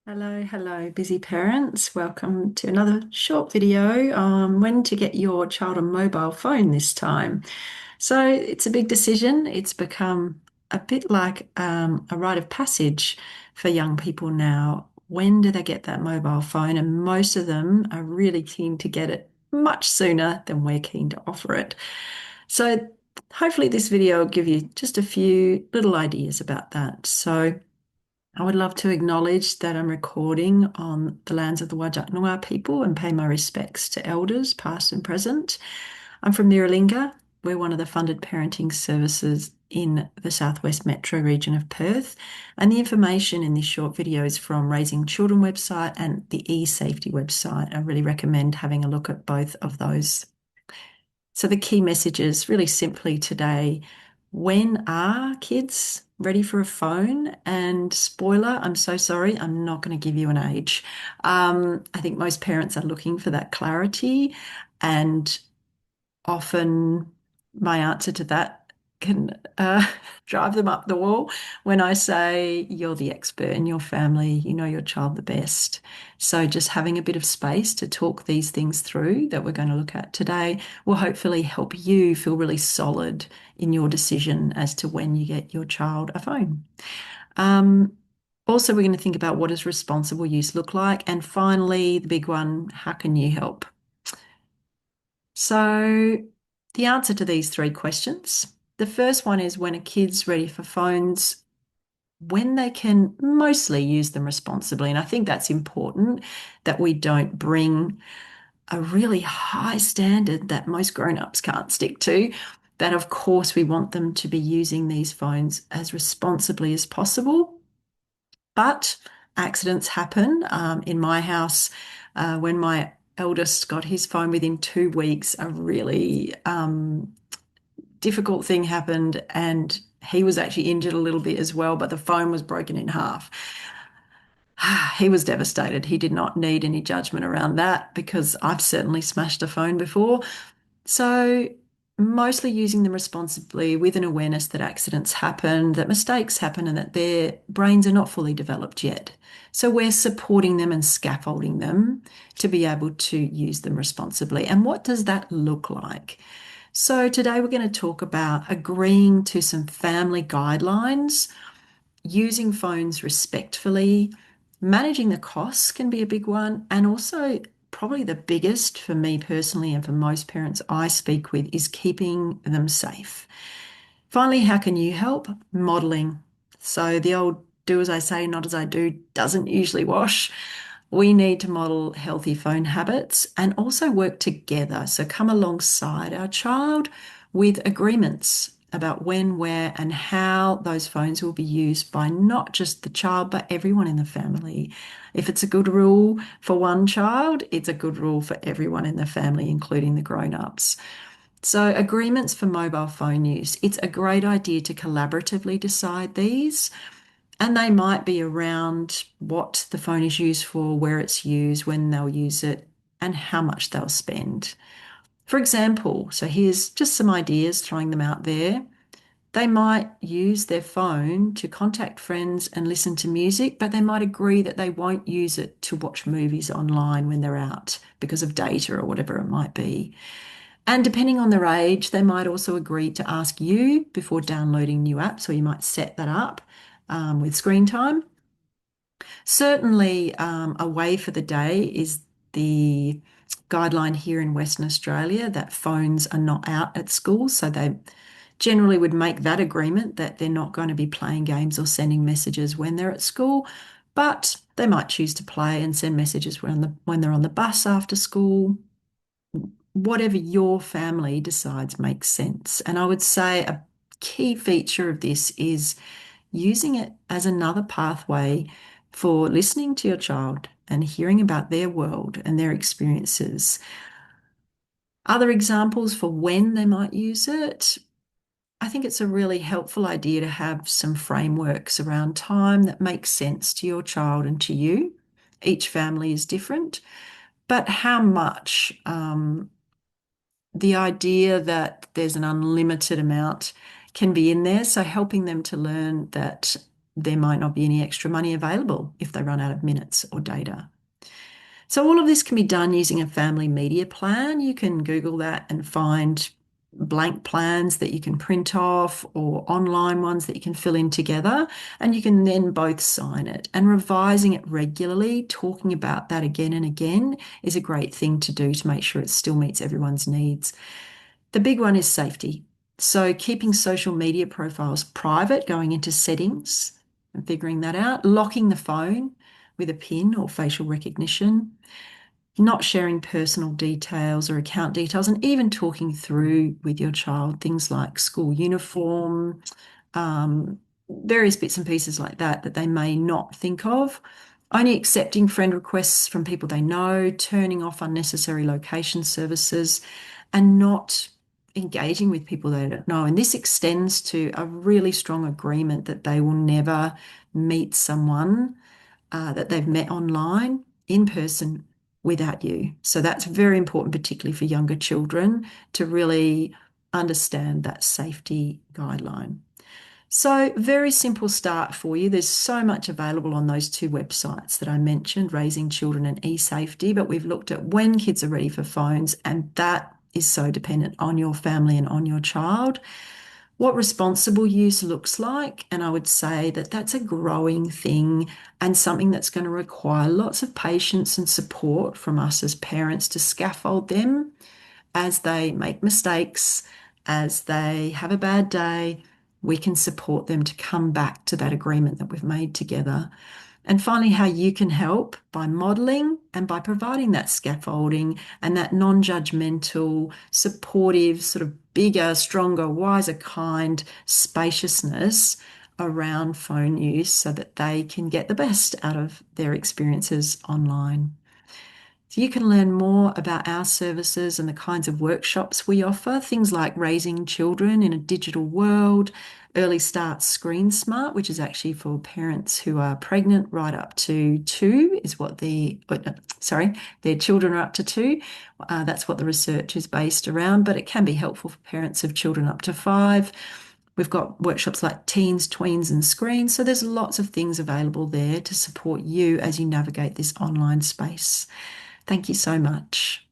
Hello, busy parents. Welcome to another short video on when to get your child a mobile phone this time. So it's a big decision. It's become a bit like a rite of passage for young people now. When do they get that mobile phone? And most of them are really keen to get it much sooner than we're keen to offer it. So hopefully this video will give you just a few little ideas about that. So I would love to acknowledge that I'm recording on the lands of the Whadjuk Noongar people and pay my respects to elders, past and present. I'm from Miralinga. We're one of the funded parenting services in the Southwest Metro region of Perth. And the information in this short video is from Raising Children website and the eSafety website. I really recommend having a look at both of those. So the key messages really simply today, when are kids ready for a phone? And spoiler, I'm so sorry, I'm not going to give you an age. I think most parents are looking for that clarity, and often my answer to that can drive them up the wall when I say you're the expert in your family, you know your child the best. So just having a bit of space to talk these things through that we're going to look at today will hopefully help you feel really solid in your decision as to when you get your child a phone. Um, Also, we're going to think about what does responsible use look like? And finally, the big one, how can you help? So, the answer to these three questions. The first one is when a kid's ready for phones, when they can mostly use them responsibly. And I think that's important that we don't bring a really high standard that most grown-ups can't stick to. That, of course, we want them to be using these phones as responsibly as possible. But accidents happen. In my house, when my eldest got his phone within 2 weeks, a really difficult thing happened, and he was actually injured a little bit as well, but the phone was broken in half. He was devastated. He did not need any judgment around that because I've certainly smashed a phone before. So, mostly using them responsibly with an awareness that accidents happen, that mistakes happen, and that their brains are not fully developed yet. So, we're supporting them and scaffolding them to be able to use them responsibly. And what does that look like? So, today we're going to talk about agreeing to some family guidelines, using phones respectfully, managing the costs can be a big one, and also probably the biggest for me personally and for most parents I speak with is keeping them safe. Finally, how can you help? Modeling. So the old do as I say, not as I do doesn't usually wash. We need to model healthy phone habits and also work together. So come alongside our child with agreements about when, where, and how those phones will be used by not just the child, but everyone in the family. If it's a good rule for one child, it's a good rule for everyone in the family, including the grown-ups. So, agreements for mobile phone use. It's a great idea to collaboratively decide these, and they might be around what the phone is used for, where it's used, when they'll use it, and how much they'll spend. For example, so here's just some ideas, throwing them out there. They might use their phone to contact friends and listen to music, but they might agree that they won't use it to watch movies online when they're out because of data or whatever it might be. And depending on their age, they might also agree to ask you before downloading new apps, or you might set that up with screen time. Certainly, away for the day is the guideline here in Western Australia that phones are not out at school. So they generally would make that agreement that they're not going to be playing games or sending messages when they're at school, but they might choose to play and send messages when they're on the bus after school. Whatever your family decides makes sense. And I would say a key feature of this is using it as another pathway for listening to your child and hearing about their world and their experiences. Other examples for when they might use it. I think it's a really helpful idea to have some frameworks around time that make sense to your child and to you. Each family is different, but how much the idea that there's an unlimited amount can be in there. So helping them to learn that there might not be any extra money available if they run out of minutes or data. So all of this can be done using a family media plan. You can Google that and find blank plans that you can print off or online ones that you can fill in together, and you can then both sign it. And revising it regularly, talking about that again and again is a great thing to do to make sure it still meets everyone's needs. The big one is safety. So keeping social media profiles private, going into settings and figuring that out, locking the phone with a PIN or facial recognition, not sharing personal details or account details, and even talking through with your child things like school uniform, various bits and pieces like that that they may not think of. Only accepting friend requests from people they know, turning off unnecessary location services, and not engaging with people they don't know. And this extends to a really strong agreement that they will never meet someone that they've met online in person without you. So that's very important, particularly for younger children, to really understand that safety guideline. So, very simple start for you. There's so much available on those two websites that I mentioned, Raising Children and eSafety, but we've looked at when kids are ready for phones, and that is so dependent on your family and on your child. What responsible use looks like, and I would say that that's a growing thing and something that's going to require lots of patience and support from us as parents to scaffold them as they make mistakes, as they have a bad day. We can support them to come back to that agreement that we've made together. And finally, how you can help by modeling and by providing that scaffolding and that non-judgmental, supportive, sort of bigger, stronger, wiser kind spaciousness around phone use so that they can get the best out of their experiences online. So you can learn more about our services and the kinds of workshops we offer, things like raising children in a digital world, Early Start Screen Smart, which is actually for parents who are pregnant right up to two, is what their children are up to two. That's what the research is based around, but it can be helpful for parents of children up to five. We've got workshops like teens, tweens, and screens. So there's lots of things available there to support you as you navigate this online space. Thank you so much.